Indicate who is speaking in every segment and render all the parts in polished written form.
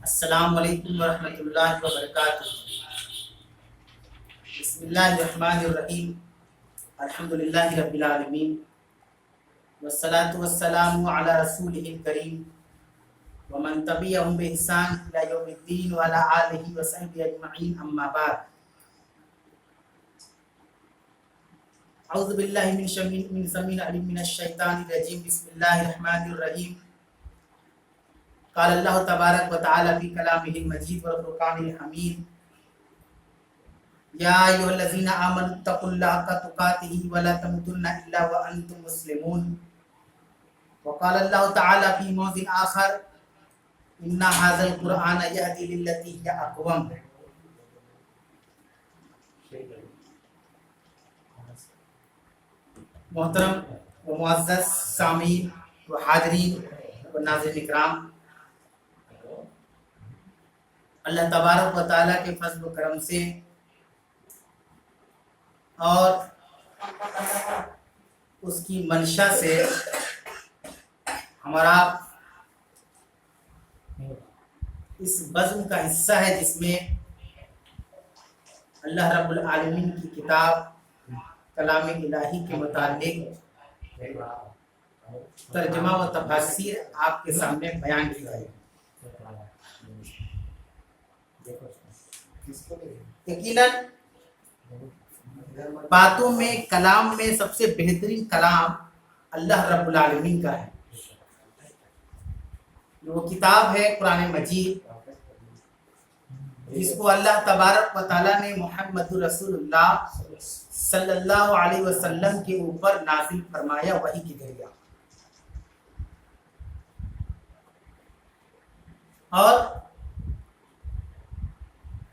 Speaker 1: السلام علیکم ورحمۃ اللہ وبرکاتہ۔ بسم اللہ الرحمن الرحیم، الحمد للہ رب العالمین، والصلاة والسلام علی رسولہ الکریم ومن تبعهم بإحسان إلی یوم الدین وعلی آلہ وصحبہ اجمعین، اما بعد۔ اعوذ باللہ من سمیع العلیم من الشیطان الرجیم، بسم اللہ الرحمن الرحیم۔ قال اللہ تبارک و تعالی فی کلامہ المجید والفرقان الحمید، یا ایھا الذین آمنوا اتقوا اللہ حق تقاتہ ولا تموتن الا وانتم مسلمون۔ وقال اللہ تعالی فی موضع آخر، ان ھذا القرآن یہدی للتی ہی اقوم۔ محترم و معزز سامعین و حاضرین و ناظرین اکرام، اللہ تبارک و تعالیٰ کے فضل و کرم سے اور اس کی منشا سے ہمارا اس بزم کا حصہ ہے جس میں اللہ رب العالمین کی کتاب کلام الہی کے متعلق ترجمہ و تفاسیر آپ کے سامنے بیان کی جائے۔ یقیناً باتوں میں، کلام میں سب سے بہترین کلام اللہ رب العالمین کا ہے۔ وہ کتاب ہے قرآن مجید، جس کو اللہ تبارک و تعالیٰ نے محمد رسول اللہ صلی اللہ علیہ وسلم کے اوپر نازل فرمایا وحی کے ذریعہ، اور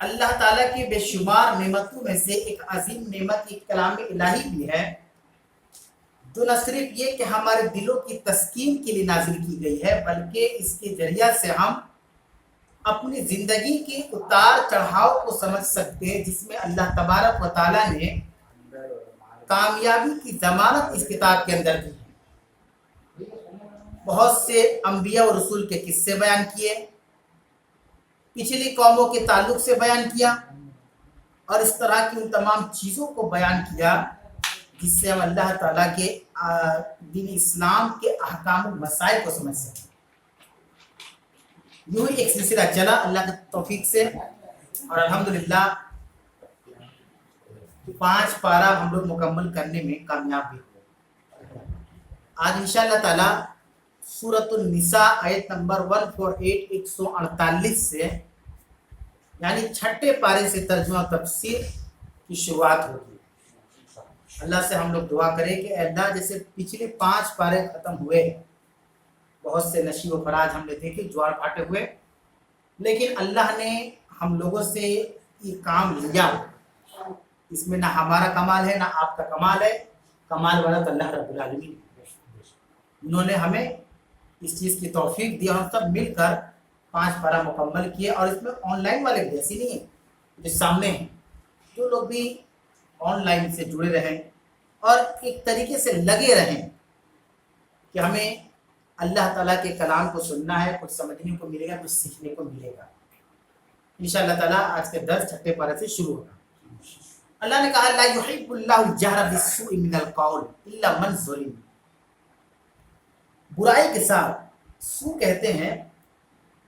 Speaker 1: اللہ تعالیٰ کی بے شمار نعمتوں میں سے ایک عظیم نعمت ایک کلام الہی بھی ہے، جو نہ صرف یہ کہ ہمارے دلوں کی تسکین کے لیے نازل کی گئی ہے، بلکہ اس کے ذریعہ سے ہم اپنی زندگی کے اتار چڑھاؤ کو سمجھ سکتے ہیں، جس میں اللہ تبارک و تعالیٰ نے کامیابی کی ضمانت اس کتاب کے اندر دی ہے۔ بہت سے انبیاء و رسول کے قصے بیان کیے، پچھلی قوموں کے تعلق سے بیان کیا، اور اس طرح کی ان تمام چیزوں کو بیان کیا جس سے ہم اللہ تعالیٰ کے دین اسلام کے احکام و مسائل کو سمجھ سکیں۔ یوں ہی ایک سلسلہ چلا اللہ کی توفیق سے، اور الحمدللہ 5 پارہ ہم لوگ مکمل کرنے میں کامیاب بھی ہوئے۔ آج انشاءاللہ تعالیٰ سورۃ النساء آیت نمبر 148 148 سے، یعنی 6 پارے سے ترجمہ و تفسیر کی شروعات ہوگی۔ اللہ سے ہم لوگ دعا کریں کہ اے اللہ، جیسے پچھلے 5 پارے ختم ہوئے، بہت سے نشیب و فراج ہم نے دیکھے، جوار پھاٹے ہوئے، لیکن اللہ نے ہم لوگوں سے یہ کام لیا، اس میں نہ ہمارا کمال ہے نہ آپ کا کمال ہے، کمال والا تو اللہ رب العالمین ہے۔ انہوں نے ہمیں اس چیز کی توفیق دی، ہم سب مل کر 5 پارہ مکمل کیے، اور اس میں آن لائن والے بھی ایسی نہیں ہیں جو سامنے ہیں، جو لوگ بھی آن لائن سے جڑے رہیں اور ایک طریقے سے لگے رہیں کہ ہمیں اللہ تعالیٰ کے کلام کو سننا ہے، کچھ سمجھنے کو ملے گا، کچھ سیکھنے کو ملے گا۔ انشاءاللہ تعالیٰ آج کے درس 6 پارے سے شروع ہوگا۔ اللہ نے کہا لا یحب اللہ الجہر بالسوء من القول الا من ظلم۔ برائی کے ساتھ، سو کہتے ہیں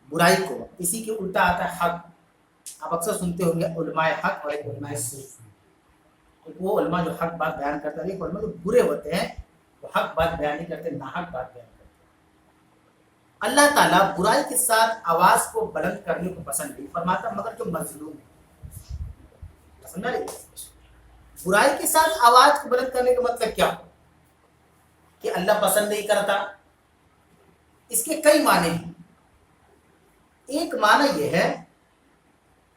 Speaker 1: برائی کو، اسی کے الٹا آتا ہے حق۔ آپ اکثر سنتے ہوں گے علماء حق اور ایک علماء سو۔ وہ علماء جو حق بات بیان کرتا ہے، ایک علماء جو برے ہوتے ہیں، وہ حق بات بیان نہیں کرتے، ناحق بات بیان کرتے ہیں۔ اللہ تعالیٰ برائی کے ساتھ آواز کو بلند کرنے کو پسند نہیں فرماتا، مگر جو مظلوم ہے، سمجھا نہیں؟ برائی کے ساتھ آواز کو بلند کرنے کا مطلب کیا ہو کہ اللہ پسند نہیں کرتا؟ اس کے کئی معنی ہیں۔ ایک معنی یہ ہے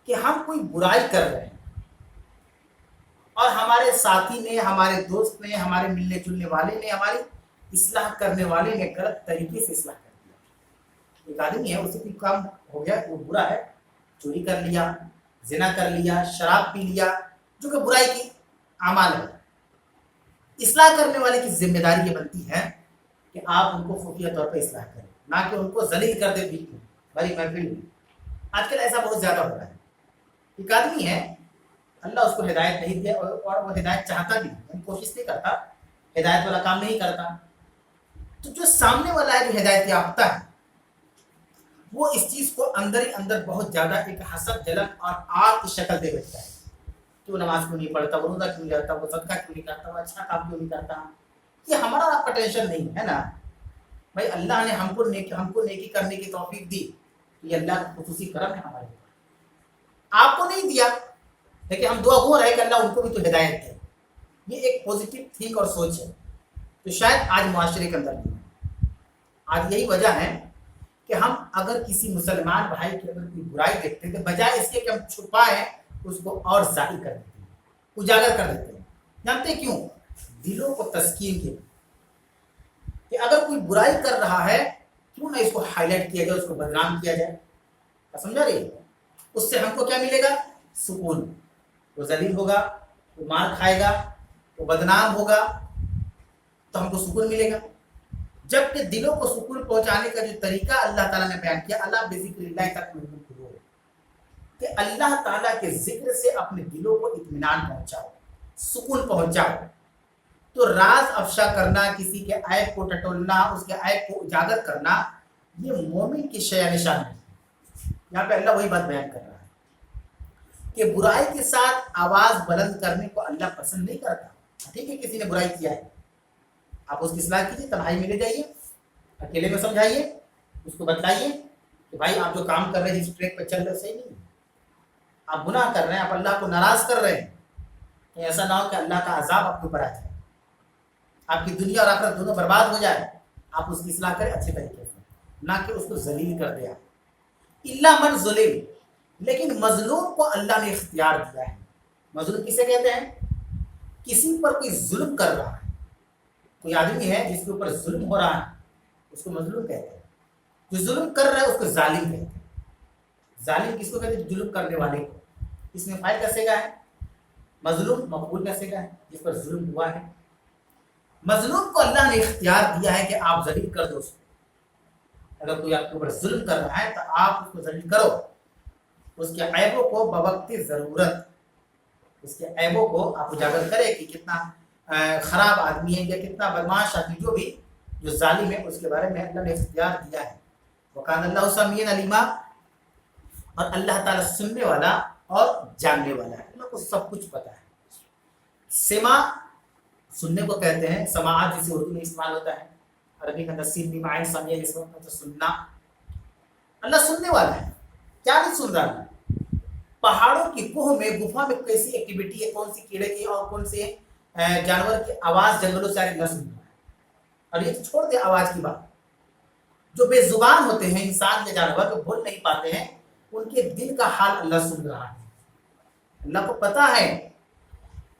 Speaker 1: کہ ہم کوئی برائی کر رہے ہیں اور ہمارے ساتھی نے، ہمارے دوست نے، ہمارے ملنے جلنے والے نے، ہماری اصلاح کرنے والے نے غلط طریقے سے اصلاح کر دیا۔ ایک آدمی ہے، اسے کوئی کام ہو گیا، وہ برا ہے، چوری کر لیا، زنا کر لیا، شراب پی لیا، جو کہ برائی کی اعمال ہے۔ اصلاح کرنے والے کی ذمہ داری یہ بنتی ہے کہ آپ ان کو خفیہ طور پہ اصلاح کریں، نہ کہ ان کو ذلیل کر دیں بھیک میں، بھری محفل میں آج کل ایسا بہت زیادہ ہو رہا ہے. ایک آدمی ہے اللہ اس کو ہدایت نہیں دیا اور وہ ہدایت چاہتا بھی نہیں, کوشش نہیں کرتا, ہدایت والا کام نہیں کرتا, تو جو سامنے والا ہے جو ہدایت یافتہ ہے وہ اس چیز کو اندر ہی اندر بہت زیادہ ایک حسد, جلن اور آگ کی شکل دے بیٹھتا ہے. کیوں نماز کیوں نہیں پڑھتا, وہ روزہ کیوں نہیں رہتا, وہ صدقہ کیوں نہیں کرتا, وہ اچھا کام کیوں نہیں کرتا. یہ ہمارا آپ کا ٹینشن نہیں ہے نا بھائی. اللہ نے ہم کو نیکی کرنے کی توفیق دی, یہ اللہ کا خصوصی کرم ہے ہمارے اوپر. آپ کو نہیں دیا لیکن ہم دعا گو رہے کہ اللہ ان کو بھی تو ہدایت دے. یہ ایک پازیٹیو تھنک اور سوچ ہے تو شاید آج معاشرے کے اندر نہیں ہے. آج یہی وجہ ہے کہ ہم اگر کسی مسلمان بھائی کی اگر کوئی برائی دیکھتے ہیں تو بجائے اس کے کہ ہم چھپائیں اس کو اور ظاہر کر دیتے ہیں, اجاگر کر دیتے ہیں. جانتے کیوں؟ دلوں کو تسکین کے کہ اگر کوئی برائی کر رہا ہے کیوں نہ اس کو ہائی لائٹ کیا جائے, اس کو بدنام کیا جائے. سمجھا رہی؟ اس سے ہم کو کیا ملے گا؟ سکون. وہ ذلیل ہوگا, وہ مار کھائے گا, وہ بدنام ہوگا تو ہم کو سکون ملے گا. جبکہ دلوں کو سکون پہنچانے کا جو طریقہ اللہ تعالیٰ نے بیان کیا, اللہ بذکر اللہ تطمئن القلوب, کہ اللہ تعالیٰ کے ذکر سے اپنے دلوں کو اطمینان پہنچاؤ, سکون پہنچاؤ. تو راز افشا کرنا, کسی کے عیب کو ٹٹولنا, اس کے عیب کو اجاگر کرنا, یہ مومن کی شیء نشان ہے. یہاں پہ اللہ وہی بات بیان کر رہا ہے کہ برائی کے ساتھ آواز بلند کرنے کو اللہ پسند نہیں کرتا. ٹھیک ہے, کسی نے برائی کیا ہے, آپ اس کی اصلاح کیجیے, تنہائی میں لے جائیے, اکیلے میں سمجھائیے, اس کو بتلائیے کہ بھائی آپ جو کام کر رہے ہیں جس ٹریک پہ چل رہے صحیح نہیں ہے, آپ گناہ کر رہے ہیں, آپ اللہ کو ناراض کر رہے ہیں. ایسا نہ ہو کہ اللہ کا عذاب آپ کے اوپر آ جائے, آپ کی دنیا اور آخرت دونوں برباد ہو جائے. آپ اس کی اصلاح کریں اچھے طریقے سے, نہ کہ اس کو ذلیل کر دیا. الا من ظلم, لیکن مظلوم کو اللہ نے اختیار دیا ہے. مظلوم کسے کہتے ہیں؟ کسی پر کوئی ظلم کر رہا ہے, کوئی آدمی ہے جس کے اوپر ظلم ہو رہا ہے اس کو مظلوم کہتے ہیں. جو ظلم کر رہا ہے اس کو ظالم کہتے ہیں. ظالم کس کو کہتے ہیں؟ ظلم کرنے والے کو. اس میں فائل کا سیگا ہے, مظلوم مقبول کا سیگا ہے, جس پر ظلم ہوا ہے. مظلوم کو اللہ نے اختیار دیا ہے کہ آپ ذلیل کر دو اس کو. اگر کوئی آپ کے اوپر ظلم کر رہا ہے تو آپ اس کو ذلیل کرو, اس کے عیبوں کو بوقت ضرورت, اس کے عیبوں کو آپ اجاگر کرے کہ کتنا خراب آدمی ہے یا کتنا بدماش آدمی, جو ظالم ہے, اس کے بارے میں اللہ نے اختیار دیا ہے. وکان اللہ سمیعا علیما, اور اللہ تعالیٰ سننے والا اور جاننے والا ہے, اللہ کو سب کچھ پتا ہے. سما سننے کو کہتے ہیں, سماعت جسے اردو میں استعمال ہوتا ہے, عربی کا نصیب بھی معنی سمجھے جس وقت تو سننا. اللہ سننے والا ہے. کیا نہیں سن رہا ہے؟ پہاڑوں کی کوہ میں, گفا میں کیسی ایکٹیویٹی ہے, کون سی کیڑے کی اور کون سے جانور کی آواز جنگلوں سے اللہ سن رہا ہے. اور یہ چھوڑ دے آواز کی بات, جو بے زبان ہوتے ہیں انسان یا جانور جو بول نہیں پاتے ہیں, ان کے دل کا حال اللہ سن رہا ہے. اللہ کو پتا ہے.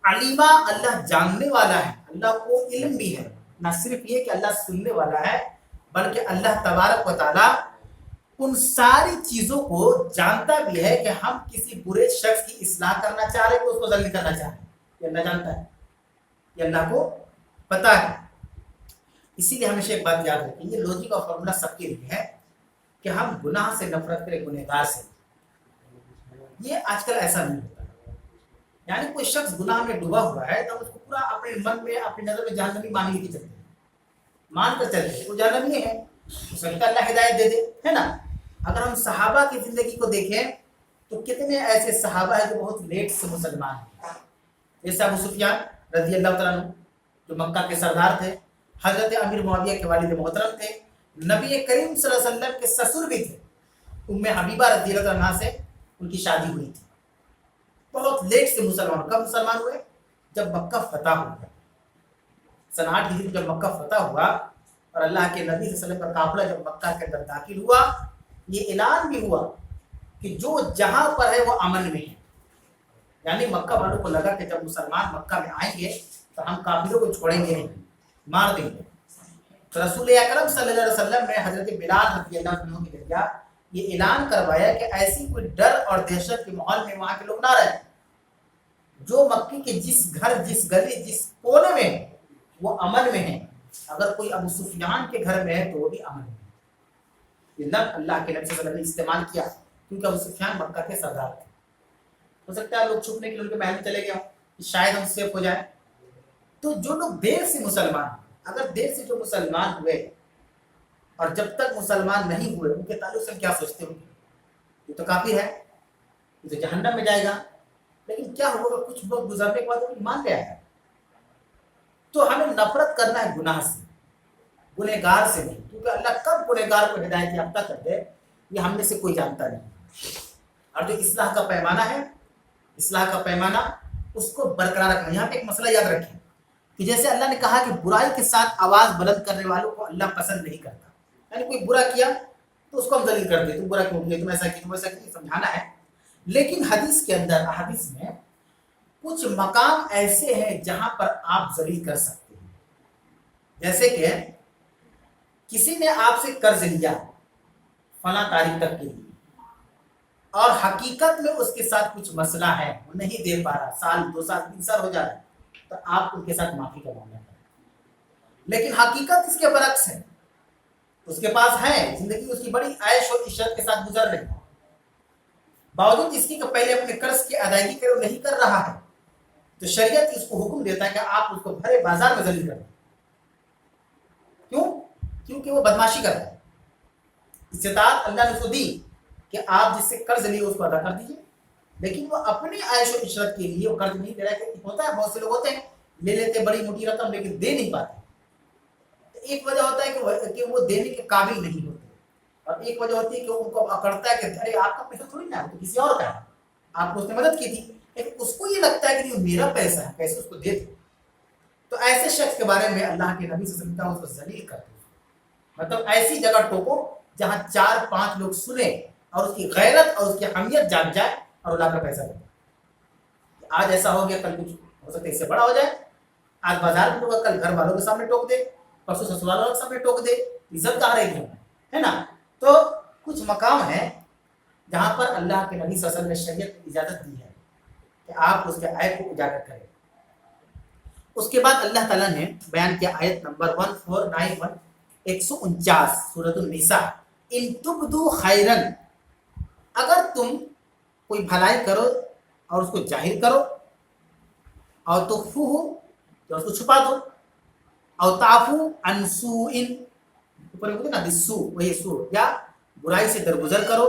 Speaker 1: علیما, اللہ جاننے والا ہے, اللہ کو علم بھی ہے. نہ صرف یہ کہ اللہ سننے والا ہے بلکہ اللہ تبارک و تعالی ان ساری چیزوں کو جانتا بھی ہے کہ ہم کسی برے شخص کی اصلاح کرنا چاہ رہے ہیں, اس کو ذلیل کرنا چاہ رہے ہیں. یہ اللہ جانتا ہے, یہ اللہ کو پتا ہے. اسی لیے ہمیشہ ایک بات یاد رکھیں, یہ لوجک کا فارمولا سب کے لیے ہے کہ ہم گناہ سے نفرت کریں, گنہگار سے. یہ آج کل ایسا نہیں ہوتا. یعنی کوئی شخص گناہ میں ڈوبا ہوا ہے تو اس کو پورا اپنے من میں, اپنی نظر میں جہنمی مان کے چلتے ہیں, مان کر چلتے ہیں وہ جہنمی ہے, اس کو اللہ ہدایت دے دے, ہے نا. اگر ہم صحابہ کی زندگی کو دیکھیں تو کتنے ایسے صحابہ ہیں جو بہت لیٹ سے مسلمان ہیں. جیسے ابو سفیان رضی اللہ تعالیٰ عنہ جو مکہ کے سردار تھے, حضرت امیر معاویہ کے والد محترم تھے, نبی کریم صلی اللہ علیہ وسلم کے سسر بھی تھے, ام حبیبہ رضی اللہ عنہا سے ان کی شادی ہوئی تھی. بہت لیٹ سے مسلمان. کب مسلمان ہوئے؟ جب مکہ فتح ہو گیا. سن 8 ہجری جب مکہ فتح ہوا اور اللہ کے نبی صلی اللہ علیہ وسلم کا قافلہ جب مکہ کے اندر داخل ہوا, یہ اعلان بھی ہوا کہ جو جہاں پر ہے وہ امن میں ہے. یعنی مکہ والوں کو لگا کہ جب مسلمان مکہ میں آئیں گے تو ہم کافروں کو چھوڑیں گے نہیں, مار دیں گے. تو رسول اکرم صلی اللہ علیہ وسلم نے حضرت بلال رضی اللہ عنہ کے ذریعہ یہ اعلان کروایا کہ ایسی کوئی ڈر اور دہشت کے ماحول میں وہاں کے لوگ نہ رہیں. جو مکی کے جس گھر, جس گلی, جس کونے میں وہ امن میں ہیں, اگر کوئی ابو سفیان کے گھر میں ہے تو وہ بھی امن میں ہے. یہ لفظ اللہ کے نبی صلی اللہ علیہ وسلم نے استعمال کیا क्योंकि अबू सुफियान मक्का के सरदार थे। हो सकता है लोग छुपने के लिए उनके महल में चले गए हों कि शायद हम सेफ हो जाए। तो जो लोग देर से मुसलमान, अगर देर से जो मुसलमान हुए और जब तक मुसलमान नहीं हुए उनके ताल्लुक से क्या सोचते होंगे, ये तो काफी है, ये तो जहन्नम में जाएगा। लेकिन क्या होगा, कुछ लोग गुजरने के बाद वो ईमान ले आएगा। तो हमें नफरत करना है गुनाह से, गुनहगार से नहीं, क्योंकि अल्लाह कब गुनहगार को हिदायत याफ्ता कर दे ये हम में से कोई जानता नहीं। और जो इस्लाह का पैमाना है, इस्लाह का पैमाना उसको बरकरार रखना। यहाँ पे एक मसला याद रखें कि जैसे अल्लाह ने कहा कि बुराई के साथ आवाज बुलंद करने वालों को अल्लाह पसंद नहीं करता, यानी कोई बुरा किया तो उसको हम दलील कर दे, तुम बुरा क्यों किया, तुम ऐसा किया, तुम ऐसा किया, समझाना है। लेकिन हदीस के अंदर, हदीस में कुछ मकाम ऐसे हैं जहां पर आप जलील कर सकते हैं। जैसे कि किसी ने आपसे कर्ज लिया फला तारीख तक के लिए और हकीकत में उसके साथ कुछ मसला है, वो नहीं दे पा रहा, साल 2 साल 3 साल हो जा रहा है, तो आप उनके साथ माफी का मामला करें। लेकिन हकीकत इसके बरक्स है, उसके पास है, जिंदगी उसकी बड़ी ऐश और इशरत के साथ गुजर रही है, बावजूद इसकी कि पहले अपने कर्ज की अदायगी करे वो नहीं कर रहा है, तो शरीयत इसको हुक्म देता है कि आप उसको भरे बाजार में जलील करें। क्यों? क्योंकि वो बदमाशी कर रहा है। इस्तात अल्लाह ने उसको दी कि आप जिससे कर्ज लिए उसको अदा कर दीजिए, लेकिन वो अपनी ऐश और इशरत के लिए वो कर्ज नहीं दे रहा है। होता है, बहुत से लोग होते हैं ले लेते बड़ी मोटी रकम लेकिन दे नहीं पाते। तो एक वजह होता है कि वो देने के काबिल नहीं होते, और एक वजह होती है कि उनको अकड़ता है कि अरे आपका पैसा थोड़ी ना है, तो किसी और का है, आपको उसने मदद की थी, लेकिन उसको ये लगता है कि ये मेरा पैसा है, कैसे उसको दे दो। तो ऐसे शख्स के बारे में अल्लाह के नबी सल्लल्लाहु अलैहि वसल्लम उसको जलील करते हैं, मतलब ऐसी जगह टोको जहां 4-5 लोग सुने और उसकी गैरत और उसकी हमियत जान जाए और अल्लाह का पैसा दे। आज ऐसा हो गया, कल कुछ हो सकता है इससे बड़ा हो जाए। आज बाजार में टोका, कल घर वालों के सामने टोक दे, परसों ससुराल वालों के सामने टोक दे, इज्जत कहाँ रहेगी, है ना। तो कुछ मकाम है जहां पर अल्लाह के नबी सल्लल्लाहु अलैहि वसल्लम ने शरीयत इजाजत दी है कि आप उसके ऐब को उजागर करें। उसके बाद अल्लाह ताला ने बयान किया आयत नंबर 1491 149 सूरतुन निसा, इन तुबदू खैरन, अगर तुम कोई भलाई करो और उसको जाहिर करो, और तो फू तो उसको छुपा दो, और ताफू अनसूइन, ऊपर बोलते ना बिस्सू, वही सू या बुराई से दरगुजर करो,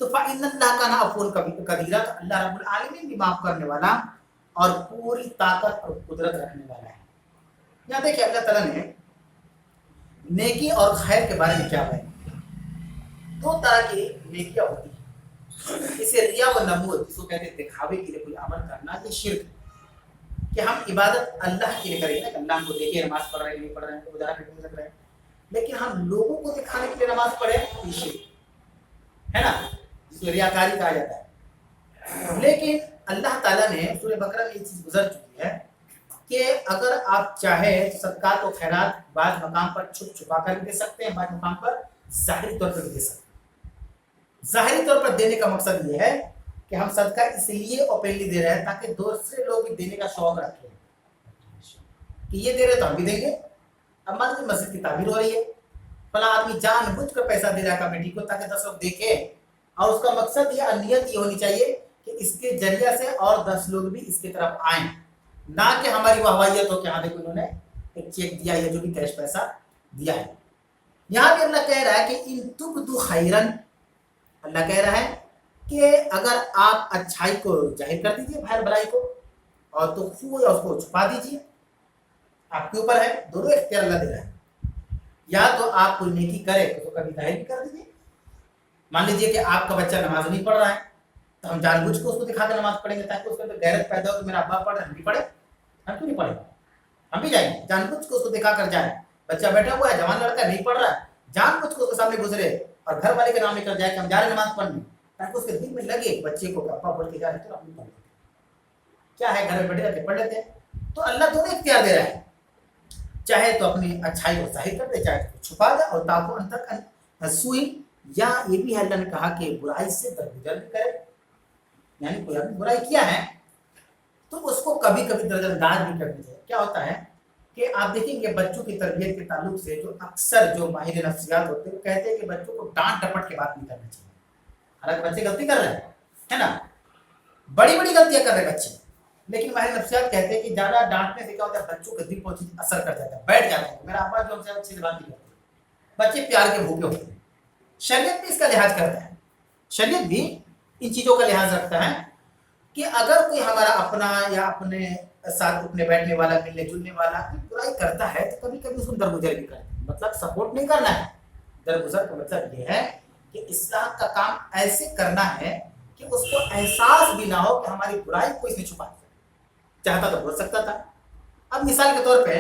Speaker 1: तो फ़इन्नल्लाह काना अफ़ून कदीरा, तो अल्लाह रब्बुल आलमीन भी माफ करने वाला और पूरी ताकत और कुदरत रखने वाला है। यहाँ देखिए अल्लाह ताला ने नेकी और खैर के बारे में क्या बताया। 2 तरह की नेकियां होती है, इसे रिया व नमूद, जिसको कहते हैं दिखावे के लिए कोई अमल करना, ये शिर्क है कि हम इबादत अल्लाह के लिए करेंगे ना, अल्लाह को देखिए नमाज पढ़ रहे हैं नहीं पढ़ रहे हैं, उदाहरण के लिए लग रहे हैं, लेकिन हम लोगों को दिखाने के लिए नमाज पढ़े, ये शिर्क है ना, जिसको रियाकारी कहा जाता है। लेकिन अल्लाह ताला ने सूरह बकरा में ये चीज गुजर चुकी है कि अगर आप चाहे सदकात और खैरात बाद मकाम पर छुप छुपा कर भी दे सकते हैं, बाद मकाम पर ज़ाहिरी तौर पर भी दे सकते हैं। ज़ाहिरी तौर पर देने का मकसद ये है कि हम सदका इसलिए ओपनली दे रहे हैं ताकि दूसरे लोग भी देने का शौक रखें कि ये दे रहे तो हम भी देंगे। अब मान लीजिए मस्जिद की तामीर हो रही है, फला आदमी जानबूझ कर पैसा दे रहा है कमेटी को ताकि 10 लोग देखे, और उसका मकसद ये नियत ये होनी चाहिए कि इसके जरिया से और 10 लोग भी इसकी तरफ आए, ना कि हमारी वाहवाहियत हो कि हाँ देखो इन्होंने एक चेक दिया या जो भी कैश पैसा दिया है। यहाँ भी अल्लाह कह रहा है कि इन तुबदू खैरन, अल्लाह कह रहा है कि अगर आप अच्छाई को जाहिर कर दीजिए, खैर भलाई को, और तो या उसको छुपा दीजिए, आपके ऊपर है, दोनों इख्तियार अल्लाह दे रहा है। या तो आप कोई नेकी करे तो कभी जाहिर भी कर दीजिए। मान लीजिए कि आपका बच्चा नमाज नहीं पढ़ रहा है, तो हम जानबूझ के उसको दिखा के नमाज पढ़ेंगे ताकि उसके अंदर गैरत पैदा हो कि मेरा अब्बा पढ़ रहे, हम भी पढ़े, हम क्यों नहीं पढ़े, हम भी जाएंगे, जानबूझ के उसको दिखा कर जाए। बच्चा बैठा हुआ है, जवान लड़का नहीं पढ़ रहा है, जानबूझ के उसके सामने गुजरे और घर वाले के नाम लेकर जाए कि हम जा रहे नमाज पढ़ने, ताकि उसके दिल में लगे बच्चे को अब्बा पढ़ के जा रहे तो हम भी पढ़ लेते, क्या है घर में बैठे रहते पढ़ लेते हैं। तो अल्लाह दोनों इख्तियार दे रहा है, चाहे तो अपनी अच्छाई को जाहिर कर दे, चाहे तो छुपा दे, और ताकू अंतर सुई, या ये भी अल्लाह ने कहा कि बुराई से दरगुजर भी करे, यानी कोई आदमी बुराई किया है तो उसको कभी कभी नजरअंदाज भी करनी चाहिए। क्या होता है कि आप देखेंगे बच्चों की तरबियत के ताल्लुक से जो अक्सर जो माहिर नफ्सियात होते हैं वो कहते हैं कि बच्चों को डांट डपट के बात नहीं करना चाहिए, हालांकि बच्चे गलती कर रहे हैं, है ना, बड़ी बड़ी गलतियां कर रहे हैं बच्चे, लेकिन हमारे नफ्सियात कहते हैं कि ज्यादा डांटने से क्या होता है, बच्चों के दिल पर चीज असर कर जाता है, बैठ जाते हैं। मेरा अब्बा जो हमसे अच्छी से बात नहीं करते, बच्चे प्यार के भूखे होते हैं। शरीयत भी इसका लिहाज करता है, शरीयत भी इन चीजों का लिहाज रखता है कि अगर कोई हमारा अपना या अपने साथ उठने बैठने वाला, मिलने जुलने वाला बुराई करता है तो कभी कभी उसको दरगुजर भी करते हैं। मतलब सपोर्ट नहीं करना है, दरगुजर का मतलब ये है कि इस्लाह का काम ऐसे करना है कि उसको एहसास भी ना हो कि हमारी बुराई को इसने छुपा दिया। चाहता तो बोल सकता था। अब मिसाल के तौर पे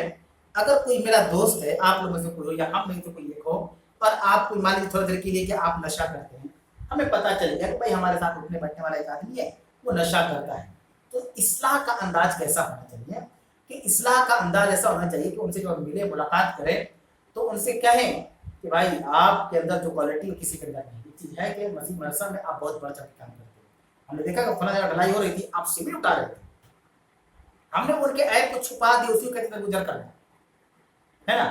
Speaker 1: अगर कोई मेरा दोस्त है, आप लोगों में से कोई हो या हम में से कोई एक हो, और आप कोई मान लीजिए थोड़ी देर के लिए कि आप नशा करते हैं, हमें पता चल गया कि भाई हमारे साथ उठने बैठने वाला एक आदमी है, वो नशा करता है, तो इस्लाह का अंदाज कैसा होना चाहिए कि इस्लाह का अंदाज ऐसा होना चाहिए कि उनसे जब मिले, मुलाकात करें, तो उनसे कहें कि भाई आपके अंदर जो क्वालिटी है किसी के अंदर नहीं चीज है कि मसीह मरसा में आप बहुत बढ़ चढ़ के काम करते हो। हमने देखा कि फला जगह ढलाई हो रही थी, आप सिविल उठा रहे थे, हमने उनके ऐप को छुपा दिया, उसी के गुजर कर है ना,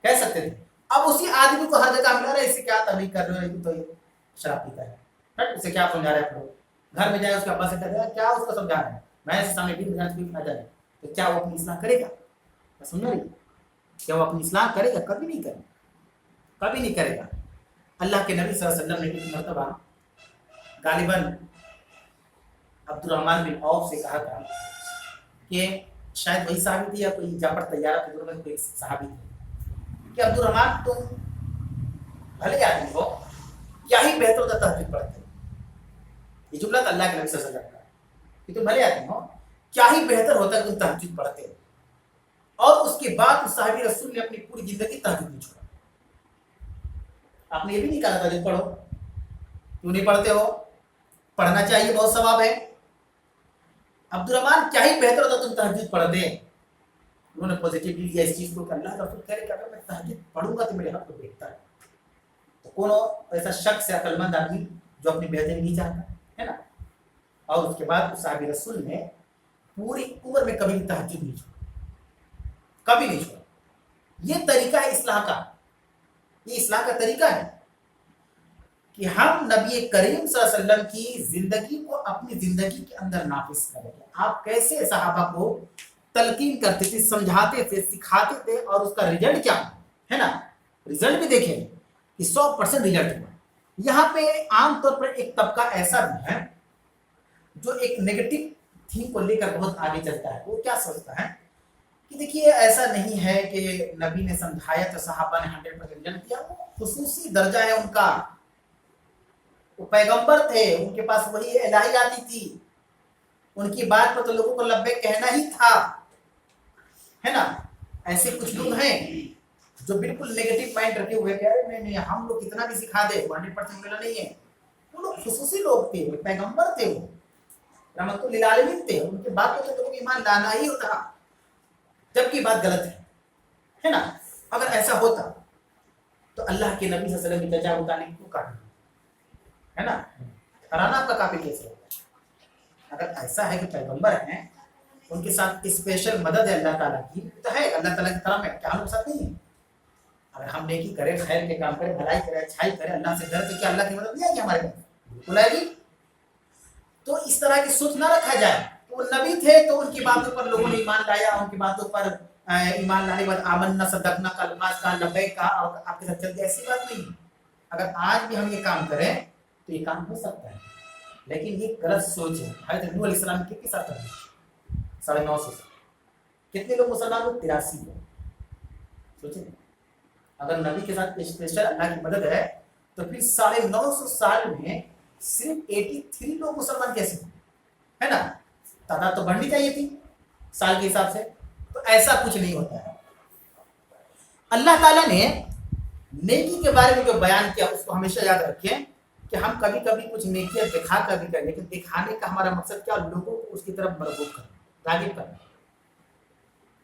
Speaker 1: कह सकते थे। अब उसी आदमी को हर जगह मिला रहा है, इससे क्या तबलीग कर रहे हो, तो ये शराब पीता है, उसे क्या समझा रहे हैं। घर में जाए उसके अब्बा से कहते हैं क्या उसको समझा रहे हैं, मैं सामने भी आ जाए, तो क्या वो अपनी इस्लाह करेगा? समझ रही, क्या वो अपनी इस्लाह करेगा? कभी नहीं करेगा, कभी नहीं करेगा। अल्लाह के नबी सल्लल्लाहु अलैहि वसल्लम ने एक मरतबा गालिबन अब्दुर्रहमान बिन औफ से कहा था कि शायद वही साहबी थी या कोई जाफर तैयारा के में कोई साहबी थी कि अब्दुर्रहमान तुम भले आदमी हो, क्या ही बेहतर होता तहज्जुद पढ़ते। ये जुमला तो अल्लाह के नबी सल्लल्लाहु अलैहि वसल्लम का कि तुम भले आदमी हो, क्या ही बेहतर होता तुम तहज्जुद पढ़ते। और उसके बाद उस साहबी रसूल ने अपनी पूरी जिंदगी तहज्जुद नहीं छोड़ा। आपने ये भी नहीं कहा तहज्जुद पढ़ो, क्यों नहीं पढ़ते हो, पढ़ना चाहिए, बहुत सवाब है। अब्दुर्रहमान क्या ही बेहतर होता तुम तहज्जुद पढ़ दे। उन्होंने पॉजिटिवली लिया इस चीज को, अल्लाह का रसूल कह रहे अगर मैं तहज्जुद पढ़ूंगा तो मेरे हक को देखता है। तो कौन ऐसा शख्स या अक्लमंद आदमी जो अपनी बेहतरी नहीं चाहता है ना। और उसके बाद उस साहबी रसूल ने पूरी उम्र में कभी भी तहज्जुद नहीं छोड़ा, कभी नहीं छोड़ा। ये तरीका है इस्लाह का, ये इस्लाह का तरीका है कि हम नबी करीम सल्लल्लाहु अलैहि वसल्लम की जिंदगी को अपनी जिंदगी के अंदर नाफिज करेंगे। आप कैसे सहाबा को तलकीन करते थे, समझाते थे, सिखाते थे, और उसका रिजल्ट क्या है ना, रिजल्ट भी देखें कि 100% रिजल्ट हुआ। यहाँ पे आमतौर पर एक तबका ऐसा भी है जो एक नेगेटिव थीम को लेकर बहुत आगे चलता है। वो क्या सोचता है कि देखिए ऐसा नहीं है कि नबी ने समझाया तो सहाबा ने 100% रिजल्ट दिया, वो खुसूसी दर्जा है उनका, वो पैगंबर थे, उनके पास वही इलाही आती थी, उनकी बात पर तो लोगों को लब्बे कहना ही था, है ना। ऐसे कुछ लोग हैं जो बिल्कुल नेगेटिव माइंड रखे हुए, कह रहे नहीं हम लोग कितना भी सिखा दे 100% मिला नहीं है। वो लोग खुसूसी लोग थे, पैगंबर थे, वो रहमतुल लिल आलमीन थे, उनकी बात पर तो लोगों को ईमान लाना ही होता, जबकि बात गलत है ना। अगर ऐसा होता तो अल्लाह के नबी सल्लल्लाहु अलैहि वसल्लम की तजा उतारने क्यों काटना, है ना, हराना आपका काफी कैसे होगा। अगर ऐसा है कि पैगंबर हैं, उनके साथ स्पेशल मदद है अल्लाह ताला की, तो है अल्लाह ताला की तरफ है, क्या हम लोग साथ नहीं है। अगर हम नेकी करें, खैर के काम करें, भलाई करें, अच्छाई करें, अल्लाह से डर के, क्या अल्लाह की मदद नहीं आएगी हमारे पास? बिल्कुल आएगी। तो इस तरह की सोच ना रखा जाए। तो वो नबी थे तो उनकी बातों पर लोगों ने ईमान लाया, उनकी बातों पर ईमान लाने के बाद आमन्ना सदकना कलमात का लबैक का और आपके साथ चल गया, ऐसी बात नहीं। अगर आज भी हम ये काम करें तो ये काम हो सकता है, लेकिन ये गलत सोच है। हज़रत नूह अलैहिस्सलाम कितने साथ 950 साल, कितने लोग मुसलमान लोग? 83 लोग। सोचिए अगर नबी के साथ स्पेशल अल्लाह की मदद है तो फिर 950 साल में सिर्फ 83 लोग मुसलमान कैसे हुए, है ना। तादाद तो बढ़नी चाहिए थी साल के हिसाब से। तो ऐसा कुछ नहीं होता है। अल्लाह ताला ने नेकी के बारे में जो बयान किया उसको हमेशा याद रखें कि हम कभी कभी कुछ नेकियां दिखा कर भी करें, लेकिन दिखाने का हमारा मकसद क्या, लोगों को उसकी तरफ मरबूत करना, रागिब करना,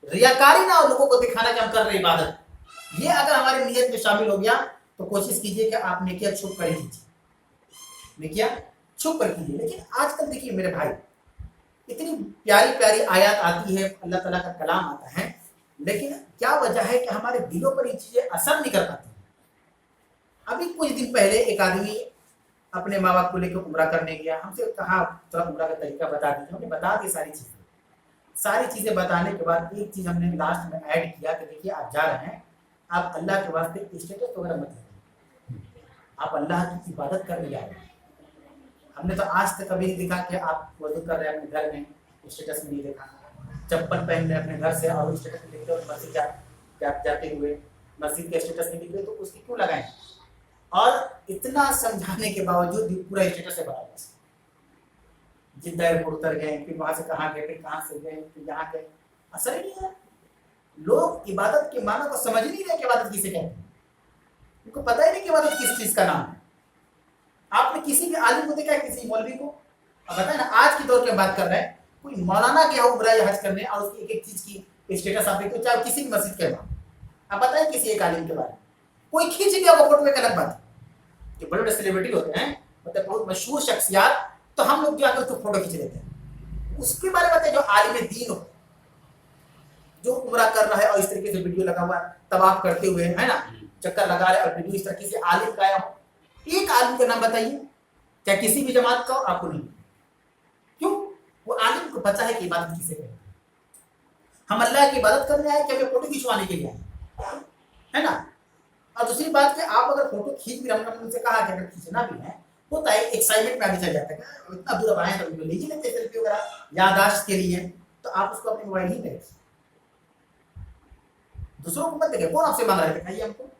Speaker 1: रियाकारी ना हो, लोगों को दिखाना कि हम कर रहे इबादत। ये अगर हमारी नीयत में शामिल हो गया तो कोशिश कीजिए कि आप नेकियां छुप कर कीजिए, नेकियां छुप कर कीजिए। लेकिन आजकल देखिए मेरे भाई, इतनी प्यारी प्यारी आयत आती है, अल्लाह ताला का कलाम आता है, लेकिन क्या वजह है कि हमारे दिलों पर ये चीजें असर नहीं कर पाती। अभी कुछ दिन पहले एक आदमी अपने माँ बाप को लेकर उम्रा करने गया, हमसे कहा थोड़ा उम्रा का तरीका बता दीजिए, हमने बता दी सारी चीज़ें बताने के बाद एक चीज़ हमने लास्ट में ऐड किया कि देखिए आप जा रहे हैं, आप अल्लाह के वास्ते स्टेटस वगैरह मत रखिए, आप अल्लाह की इबादत करने जा रहे हैं। हमने तो आज तक कभी नहीं देखा कि आप वजू कर रहे हैं अपने घर में, स्टेटस में नहीं देखा, चप्पल पहन रहे अपने घर से और स्टेटस में देखते हो मस्जिद जाते हुए मस्जिद के स्टेटस में दिखे, तो उसकी क्यों लगाएं? और इतना समझाने के बावजूद भी पूरा स्टेटस है बराबर, जिद्दा एयरपोर्ट उतर गए, फिर वहां से कहाँ गए, फिर कहाँ से गए, फिर यहाँ गए, असर ही नहीं है। लोग इबादत के माना को समझ नहीं रहे कि इबादत किसे कहते हैं, उनको पता ही नहीं कि इबादत किस चीज का नाम है। आपने किसी भी आलिम को देखा है, किसी मौलवी को? अब बताए ना, आज के दौर की बात कर रहे हैं, कोई मौलाना गया उम्रा या हज करने और उसकी एक एक चीज की स्टेटस आप देखो, चाहे किसी भी मस्जिद के बाद, आप बताएं किसी एक आलिम के बारे में, कोई खींच लिया वो फोटो, एक अलग बात है। जो बड़े बड़े सेलिब्रिटी होते हैं, मतलब बहुत मशहूर शख्सियात, तो हम लोग जाकर उसको फोटो खींच लेते हैं। उसके बारे में बताए जो आलिम दीन हो, जो उम्रा कर रहा है और इस तरीके से वीडियो लगा हुआ तवाफ करते हुए, है ना, चक्कर लगा रहे और वीडियो इस तरह से आलिम का आया हो, एक आलिम का नाम बताइए, चाहे किसी भी जमात का हो, आपको नहीं। क्यों? वो आलिम को पता है कि इबादत किसे कहते हैं। हम अल्लाह की इबादत करने आए कि हमें फोटो खिंचवाने के लिए आए, है ना। और दूसरी बात कि आप अगर फोटो खींच भी, हमने उनसे कहा कि अगर खींचना भी है होता है, एक्साइटमेंट में आगे चल जाता है, इतना दूर आए तो वीडियो लीजिए लेते सेल्फी वगैरह याददाश्त के लिए, तो आप उसको अपने मोबाइल ही में दूसरों को मत देखें। कौन आपसे मांग रहा है दिखाइए हमको।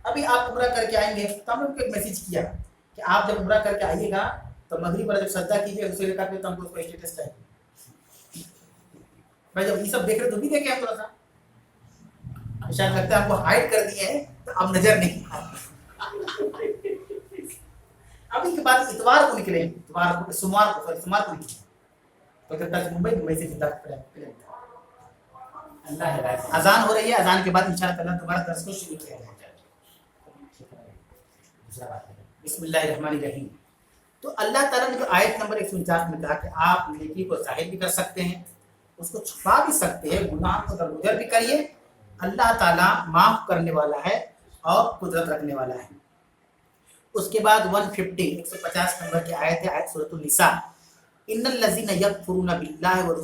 Speaker 1: अभी आप उम्रा करके आएंगे तो हमने उनको एक मैसेज किया कि आप जब उम्रा करके आइएगा तो मगरिब वाला जब सज्जा कीजिए दूसरे रकात में, तो हमको उसका स्टेटस चाहिए। भाई जब ये सब देख रहे तो भी देखे हम थोड़ा सा, शायद लगता है हमको हाइड कर दिए हैं तो अब नजर नहीं अभी के बाद इतवार को निकले, इतवार को, सोमवार को निकले, तो कहता है मुंबई से जिंदा अल्लाह है। अजान हो रही है, अजान के बाद इंशाअल्लाह ताला दोबारा दर्स को शुरू किया जाएगा। बिस्मिल्लाहिर्रहमानिर्रहीम। तो अल्लाह ताला ने जो आयत नंबर 149 में कहा कि आप नेकी को जाहिर भी कर सकते हैं, उसको छुपा भी सकते हैं, गुनाह को दरगुजर भी करिए, अल्लाह ताला माफ करने वाला है और कुदरत रखने वाला है। उसके बाद 150 नंबर की आयत है, आयत सूरह निसा, इन्नल लज़ीना यकफुरूना बिल्लाहि व